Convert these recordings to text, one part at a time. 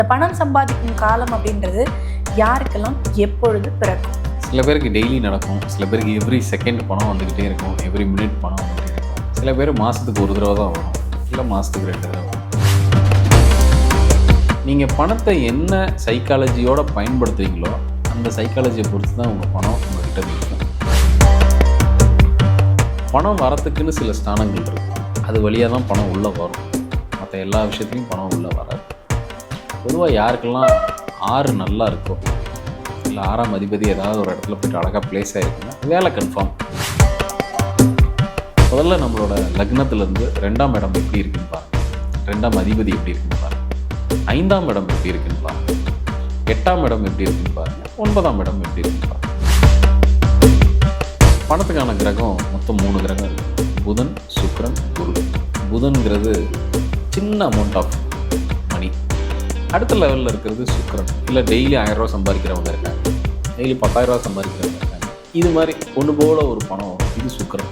பணம் சம்பாதிக்கும் காலம் அப்படின்றது யாருக்கெல்லாம் எப்பொழுது பிறக்கும்? சில பேருக்கு டெய்லி நடக்கும், சில பேருக்கு எவ்ரி செகண்ட் பணம் வந்துக்கிட்டே இருக்கும், எவ்ரி மினிட் பணம் வந்துகிட்டே இருக்கும். சில பேர் மாதத்துக்கு ஒரு தடவை தான் வரும், இல்லை மாதத்துக்கு 2 தடவை வரும். நீங்கள் பணத்தை என்ன சைக்காலஜியோடு பயன்படுத்துகிறீங்களோ அந்த சைக்காலஜியை பொறுத்து தான் உங்கள் பணம் உங்கள்கிட்ட நிற்கும். பணம் வரத்துக்குன்னு சில ஸ்தானங்கள் இருக்கும், அது வழியாக தான் பணம் உள்ளே வரும். மற்ற எல்லா விஷயத்துலையும் பணம் உள்ளே வராது. பொதுவாக யாருக்கெல்லாம் 6 நல்லா இருக்கும், இல்லை 6ஆம் அதிபதி ஏதாவது ஒரு இடத்துல போய்ட்டு அழகாக பிளேஸ் ஆகிருக்குன்னா வேலை கன்ஃபார்ம். முதல்ல நம்மளோட லக்னத்துலேருந்து 2ஆம் இடம் எப்படி இருக்குன்னு பாருங்கள், 2ஆம் அதிபதி எப்படி இருக்குன்னு பாருங்கள், 5ஆம் இடம் எப்படி இருக்குன்னு பாருங்கள், 8ஆம் இடம் எப்படி இருக்குன்னு பாருங்கள், 9ஆம் இடம் எப்படி இருக்குன்னு பாருங்கள். பணத்துக்கான கிரகம் மொத்தம் 3 கிரகம் இருக்குது, புதன், சுக்கிரன், குரு. புதன்கிறது சின்ன அமௌண்ட் ஆஃப் மணி. அடுத்த லெவலில் இருக்கிறது சுக்கிரன். இல்லை டெய்லி 1000 ரூபா சம்பாதிக்கிறவங்க இருக்காங்க, டெய்லி 10,000 ரூபா சம்பாதிக்கிறவங்க இருக்காங்க. இது மாதிரி ஒன்று போல ஒரு பணம் வரும், இது சுக்கிரன்.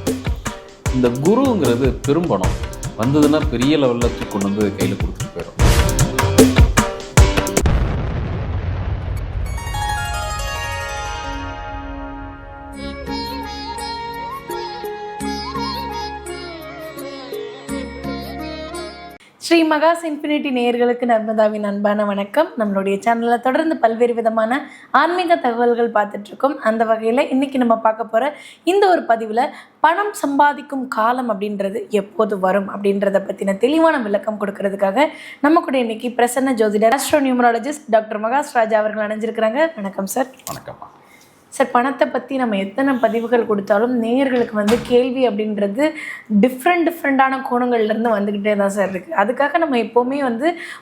இந்த குருங்கிறது பெரும் பணம் வந்ததுன்னா பெரிய லெவலில் கொண்டு வந்து கையில் கொடுத்துட்டு போயிடும். ஸ்ரீ மகாஸ் இன்ஃபினிட்டி நேயர்களுக்கு நர்மதாவின் அன்பான வணக்கம். நம்மளுடைய சேனலில் தொடர்ந்து பல்வேறு விதமான ஆன்மீக தகவல்கள் பார்த்துட்ருக்கோம். அந்த வகையில் இன்றைக்கி நம்ம பார்க்க போகிற இந்த ஒரு பதிவில் பணம் சம்பாதிக்கும் காலம் அப்படின்றது எப்போது வரும் அப்படின்றத பற்றின தெளிவான விளக்கம் கொடுக்கறதுக்காக நம்ம கூட இன்றைக்கி பிரசன்ன ஜோதிடர் ஆஸ்ட்ரோ நியூமராலஜிஸ்ட் டாக்டர் மகாஸ் ராஜா அவர்கள் அணைஞ்சிருக்கிறாங்க. வணக்கம் சார். வணக்கம்மா சார், பணத்தை பற்றி நம்ம எத்தனை பதிவுகள் கொடுத்தாலும் நேயர்களுக்கு கேள்வி அப்படின்றது டிஃப்ரெண்டான கோணங்கள்லேருந்து வந்துக்கிட்டே தான் சார் இருக்குது. அதுக்காக நம்ம எப்போவுமே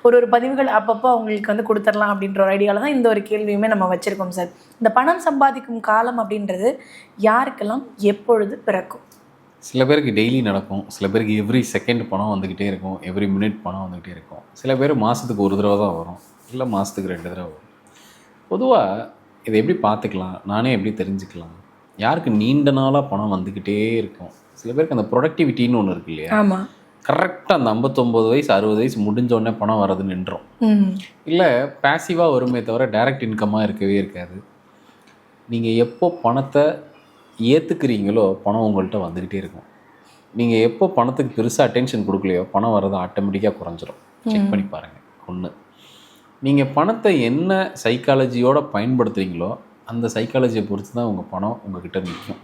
ஒரு பதிவுகள் அப்பப்போ அவங்களுக்கு கொடுத்துடலாம் அப்படின்ற ஒரு ஐடியாவில் தான் இந்த ஒரு கேள்வியுமே நம்ம வச்சுருக்கோம் சார். இந்த பணம் சம்பாதிக்கும் காலம் அப்படின்றது யாருக்கெல்லாம் எப்பொழுது பிறக்கும்? சில பேருக்கு டெய்லி நடக்கும், சில பேருக்கு எவ்ரி செகண்ட் பணம் வந்துக்கிட்டே இருக்கும், எவ்ரி மினிட் பணம் வந்துக்கிட்டே இருக்கும். சில பேர் மாதத்துக்கு ஒரு தடவை தான் வரும், இல்லை மாதத்துக்கு 2 தடவை வரும். பொதுவாக இதை எப்படி பார்த்துக்கலாம், நானே எப்படி தெரிஞ்சுக்கலாம்? யாருக்கு நீண்ட நாளாக பணம் வந்துக்கிட்டே இருக்கும், சில பேருக்கு அந்த ப்ரொடக்டிவிட்டின்னு ஒன்று இருக்கு இல்லையா? ஆமாம். கரெக்டாக அந்த 59 வயசு 60 வயசு முடிஞ்சோடனே பணம் வரது நின்றோம். இல்லை பேசிவாக வருமே தவிர டைரக்ட் இன்கம்மாக இருக்கவே இருக்காது. நீங்கள் எப்போ பணத்தை ஏற்றுக்கிறீங்களோ பணம் உங்கள்கிட்ட வந்துக்கிட்டே இருக்கும். நீங்கள் எப்போ பணத்துக்கு பெருசாக அட்டென்ஷன் கொடுக்கலையோ பணம் வர்றது ஆட்டோமேட்டிக்காக குறைஞ்சிரும். செக் பண்ணி பாருங்கள். ஒன்று, நீங்கள் பணத்தை என்ன சைக்காலஜியோடு பயன்படுத்துகிறீங்களோ அந்த சைக்காலஜியை பொறுத்து தான் உங்கள் பணம் உங்கள்கிட்ட நிற்கும்.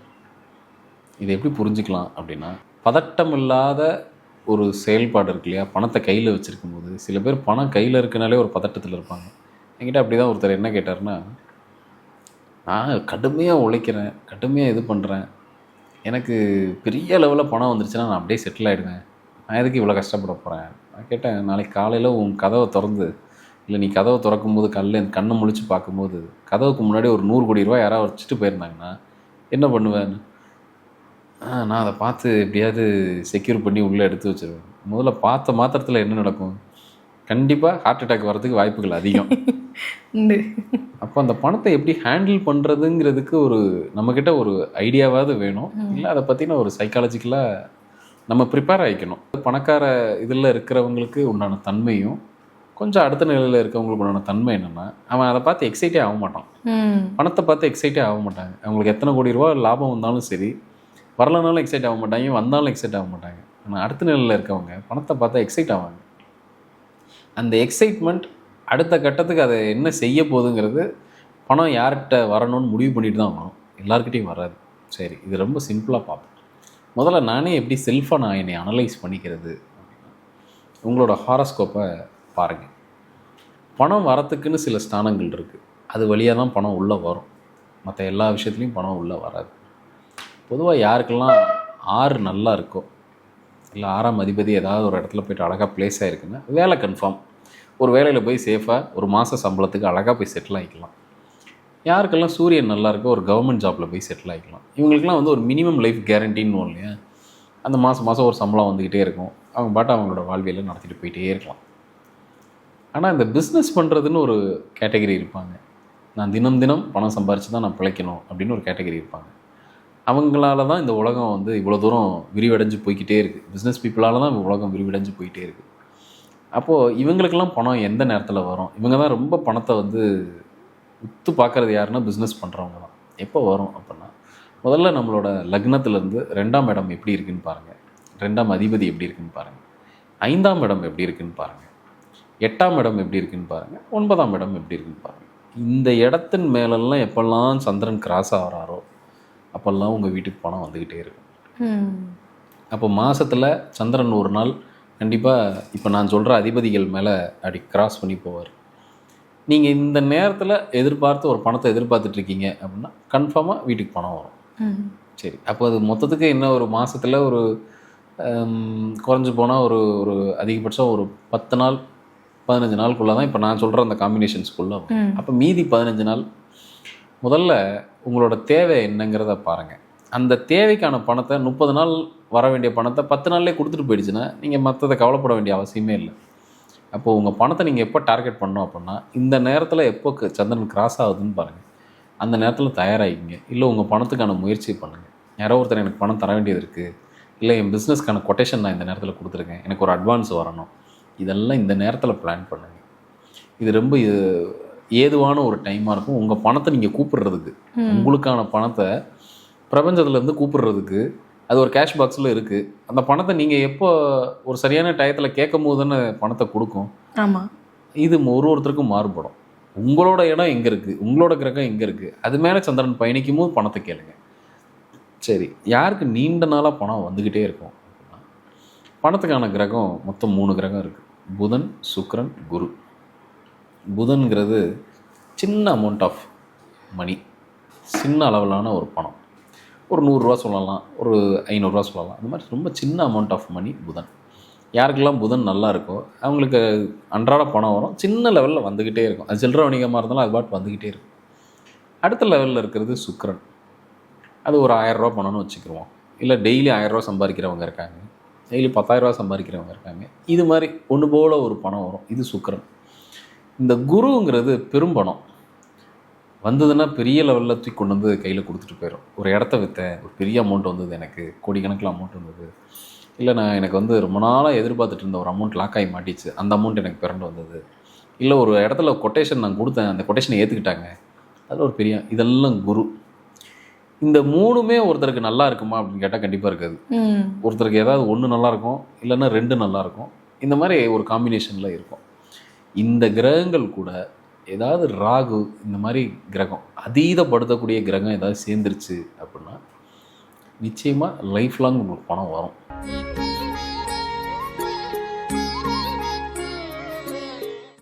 இதை எப்படி புரிஞ்சுக்கலாம் அப்படின்னா, பதட்டம் இல்லாத ஒரு செயல்பாடு இருக்கு இல்லையா? பணத்தை கையில் வச்சுருக்கும் போது சில பேர் பணம் கையில் இருக்கனாலே ஒரு பதட்டத்தில் இருப்பாங்க. என்கிட்ட அப்படி தான் ஒருத்தர் என்ன கேட்டார்னா, நான் கடுமையாக உழைக்கிறேன், கடுமையாக இது பண்ணுறேன், எனக்கு பெரிய லெவலில் பணம் வந்துருச்சுன்னா நான் அப்படியே செட்டில் ஆகிடுவேன், நான் எதுக்கு இவ்வளோ கஷ்டப்பட போகிறேன்? நான் கேட்டேன், நாளைக்கு காலையில் உன் கதவை திறந்து, இல்லை நீ கதவை திறக்கும்போது கண்ணை முழிச்சு பார்க்கும்போது கதவுக்கு முன்னாடி ஒரு 100 கோடி ரூபா யாராவது வச்சுட்டு போயிருந்தாங்கன்னா என்ன பண்ணுவேன்னு? நான் அதை பார்த்து எப்படியாவது செக்யூர் பண்ணி உள்ளே எடுத்து வச்சுருவேன். முதல்ல பார்த்த மாத்திரத்தில் என்ன நடக்கும்? கண்டிப்பாக ஹார்ட் அட்டாக் வர்றதுக்கு வாய்ப்புகள் அதிகம். அப்போ அந்த பணத்தை எப்படி ஹேண்டில் பண்ணுறதுங்கிறதுக்கு நம்மக்கிட்ட ஒரு ஐடியாவாவது வேணும், இல்லை அதை பற்றின ஒரு சைக்காலஜிக்கலாக நம்ம ப்ரிப்பேர் ஆகிக்கணும். பணக்கார இதில் இருக்கிறவங்களுக்கு உண்டான தன்மையும் கொஞ்சம் அடுத்த நிலையில் இருக்கவங்களுக்கு உண்டான தன்மை என்னென்னா, அவன் அதை பார்த்து எக்ஸைட்டே ஆக மாட்டான். பணத்தை பார்த்து எக்ஸைட்டே ஆக மாட்டாங்க. அவங்களுக்கு எத்தனை கோடி ரூபா லாபம் வந்தாலும் சரி, வரலனாலும் எக்ஸைட் ஆக மாட்டாங்க, வந்தாலும் எக்ஸைட் ஆக மாட்டாங்க. ஆனால் அடுத்த நிலையில் இருக்கவங்க பணத்தை பார்த்தா எக்ஸைட் ஆவாங்க. அந்த எக்ஸைட்மெண்ட் அடுத்த கட்டத்துக்கு அதை என்ன செய்ய போகுதுங்கிறது பணம் யார்கிட்ட வரணும்னு முடிவு பண்ணிட்டு தான் வரும், எல்லாருக்கிட்டையும் வராது. சரி, இது ரொம்ப சிம்பிளாக பார்ப்போம். முதல்ல நானே எப்படி செல்ஃபாக நான் என்னை அனலைஸ் பண்ணிக்கிறது அப்படின்னா, உங்களோட ஹாரோஸ்கோப்பை பாருங்கள். பணம் வரத்துக்குன்னு சில ஸ்தானங்கள் இருக்குது, அது வழியாக தான் பணம் உள்ளே வரும். மற்ற எல்லா விஷயத்துலையும் பணம் உள்ளே வராது. பொதுவாக யாருக்கெல்லாம் 6 நல்லா இருக்கோ, இல்லை 6ஆம் அதிபதி ஏதாவது ஒரு இடத்துல போய்ட்டு அழகாக பிளேஸ் ஆகிருக்குன்னா வேலை கன்ஃபார்ம். ஒரு வேலையில் போய் சேஃபாக ஒரு மாத சம்பளத்துக்கு அழகாக போய் செட்டில் ஆகிக்கலாம். யாருக்கெல்லாம் சூரியன் நல்லா இருக்கோ ஒரு கவர்மெண்ட் ஜாப்பில் போய் செட்டில் ஆகிக்கலாம். இவங்களுக்குலாம் ஒரு மினிமம் லைஃப் கேரண்டின்னு இல்லையா? அந்த மாதம் ஒரு சம்பளம் வந்துக்கிட்டே இருக்கும், அவங்க பாட்டு அவங்களோட வாழ்வியலை நடத்திட்டு போயிட்டே இருக்கலாம். ஆனால் இந்த பிஸ்னஸ் பண்ணுறதுன்னு ஒரு கேட்டகரி இருப்பாங்க. நான் தினம் பணம் சம்பாரித்து தான் நான் பிழைக்கணும் அப்படின்னு ஒரு கேட்டகரி இருப்பாங்க. அவங்களால தான் இந்த உலகம் இவ்வளோ தூரம் விரிவடைஞ்சு போய்கிட்டே இருக்குது. பிஸ்னஸ் பீப்புளால் தான் உலகம் விரிவடைஞ்சு போயிட்டே இருக்குது. அப்போது இவங்களுக்கெல்லாம் பணம் எந்த நேரத்தில் வரும்? இவங்க தான் ரொம்ப பணத்தை வந்து உத்து பார்க்குறது யாருன்னா பிஸ்னஸ் பண்ணுறவங்க தான். எப்போ வரும் அப்படின்னா, முதல்ல நம்மளோட லக்னத்துலேருந்து 2ஆம் இடம் எப்படி இருக்குன்னு பாருங்கள், 2ஆம் அதிபதி எப்படி இருக்குன்னு பாருங்கள், 5ஆம் இடம் எப்படி இருக்குன்னு பாருங்கள், 8ஆம் இடம் எப்படி இருக்குன்னு பாருங்கள், 9ஆம் இடம் எப்படி இருக்குன்னு பாருங்கள். இந்த இடத்தின் மேலெல்லாம் எப்பெல்லாம் சந்திரன் கிராஸ் ஆகிறாரோ அப்போல்லாம் உங்கள் வீட்டுக்கு பணம் வந்துக்கிட்டே இருக்கும். அப்போ மாதத்தில் சந்திரன் ஒரு நாள் கண்டிப்பாக இப்போ நான் சொல்கிற அதிபதிகள் மேலே அப்படி கிராஸ் பண்ணி போவார். நீங்கள் இந்த நேரத்தில் எதிர்பார்த்து ஒரு பணத்தை எதிர்பார்த்துட்ருக்கீங்க அப்படின்னா கன்ஃபார்மாக வீட்டுக்கு பணம் வரும். சரி, அப்போ அது மொத்தத்துக்கு என்ன ஒரு மாதத்தில் ஒரு குறைஞ்சி போனால் ஒரு ஒரு அதிகபட்சம் ஒரு 10 நாள் 15 நாளுக்குள்ளே தான் இப்போ நான் சொல்கிற அந்த காம்பினேஷன்ஸ்குள்ளே வரும். அப்போ மீதி 15 நாள் முதல்ல உங்களோட தேவை என்னங்கிறத பாருங்கள். அந்த தேவைக்கான பணத்தை 30 நாள் வர வேண்டிய பணத்தை 10 நாள்லேயே கொடுத்துட்டு போயிடுச்சுன்னா நீங்கள் மற்றதை கவலைப்பட வேண்டிய அவசியமே இல்லை. அப்போது உங்கள் பணத்தை நீங்கள் எப்போ டார்கெட் பண்ணோம் அப்படின்னா, இந்த நேரத்தில் எப்போ சந்திரன் கிராஸ் ஆகுதுன்னு பாருங்கள், அந்த நேரத்தில் தயாராகிங்க. இல்லை உங்கள் பணத்துக்கான முயற்சி பண்ணுங்கள். யாரோ ஒருத்தர் எனக்கு பணம் தர வேண்டியது இருக்குது, இல்லை என் பிஸ்னஸ்க்கான கொட்டேஷன் நான் இந்த நேரத்தில் கொடுத்துருக்கேன், எனக்கு ஒரு அட்வான்ஸ் வரணும், இதெல்லாம் இந்த நேரத்தில் பிளான் பண்ணுங்கள். இது ரொம்ப ஏதுவான ஒரு டைமாக இருக்கும். உங்கள் பணத்தை நீங்கள் கூப்பிடுறதுக்கு, உங்களுக்கான பணத்தை பிரபஞ்சத்துலேருந்து கூப்பிடுறதுக்கு அது ஒரு கேஷ் பாக்ஸில் இருக்குது. அந்த பணத்தை நீங்கள் எப்போ ஒரு சரியான டயத்தில் கேட்கும் போது தானே பணத்தை கொடுக்கும். ஆமாம், இது ஒருத்தருக்கும் மாறுபடும். உங்களோட இடம் எங்கே இருக்குது, உங்களோட கிரகம் எங்கே இருக்குது, அது மேலே சந்திரன் பயணிக்கும் போது பணத்தை கேளுங்க. சரி, யாருக்கு நீண்ட நாளாக பணம் வந்துக்கிட்டே இருக்கும் அப்படின்னா, பணத்துக்கான கிரகம் மொத்தம் 3 கிரகம் இருக்குது. புதன், சுக்கிரன், குரு. புதன்கிறது சின்ன அமௌண்ட் ஆஃப் மணி, சின்ன அளவிலான ஒரு பணம், ஒரு 100 ரூபா சொல்லலாம், ஒரு 500 ரூபா சொல்லலாம். அந்த மாதிரி ரொம்ப சின்ன அமௌண்ட் ஆஃப் மணி புதன். யாருக்கெல்லாம் புதன் நல்லா இருக்கோ அவங்களுக்கு அன்றாட பணம் வரும், சின்ன லெவலில் வந்துக்கிட்டே இருக்கும். அது சில்லற வணிகமாக இருந்தாலும் அது பாட்டு வந்துக்கிட்டே இருக்கும். அடுத்த லெவலில் இருக்கிறது சுக்கிரன். அது ஒரு 1000 ரூபா பணம்னு வச்சுக்கிடுவோம். இல்லை டெய்லி 1000 ரூபா சம்பாதிக்கிறவங்க இருக்காங்க, டெய்லி 10,000 ரூபா சம்பாதிக்கிறவங்க இருக்காங்க. இது மாதிரி ஒன்று போல் ஒரு பணம் வரும். இது சுக்கிரன். இந்த குருங்கிறது பெரும்பணம் வந்ததுன்னா பெரிய லெவலில் தூக்கி கொண்டு வந்து கையில் கொடுத்துட்டு போயிடும். ஒரு இடத்த விற்றேன், ஒரு பெரிய அமௌண்ட் வந்தது, எனக்கு கோடிக்கணக்கில் அமௌண்ட் வந்தது, இல்லை நான் எனக்கு வந்து ரொம்ப நாளாக எதிர்பார்த்துட்டு இருந்த ஒரு அமௌண்ட் லாக் ஆகி மாட்டிச்சு, அந்த அமௌண்ட் எனக்கு பிறண்டு வந்தது, இல்லை ஒரு இடத்துல கொட்டேஷன் நான் கொடுத்தேன், அந்த கொட்டேஷனை ஏற்றுக்கிட்டாங்க, அதில் ஒரு பெரிய, இதெல்லாம் குரு. இந்த 3மே ஒருத்தருக்கு நல்லா இருக்குமா அப்படின்னு கேட்டால் கண்டிப்பாக இருக்காது. ஒருத்தருக்கு ஏதாவது ஒன்று நல்லாயிருக்கும், இல்லைன்னா 2 நல்லாயிருக்கும். இந்த மாதிரி ஒரு காம்பினேஷனில் இருக்கும். இந்த கிரகங்கள் கூட ஏதாவது ராகு இந்த மாதிரி கிரகம் அதீதப்படுத்தக்கூடிய கிரகம் ஏதாவது சேர்ந்துருச்சு அப்படின்னா நிச்சயமாக லைஃப் லாங் உங்களுக்கு பணம் வரும்.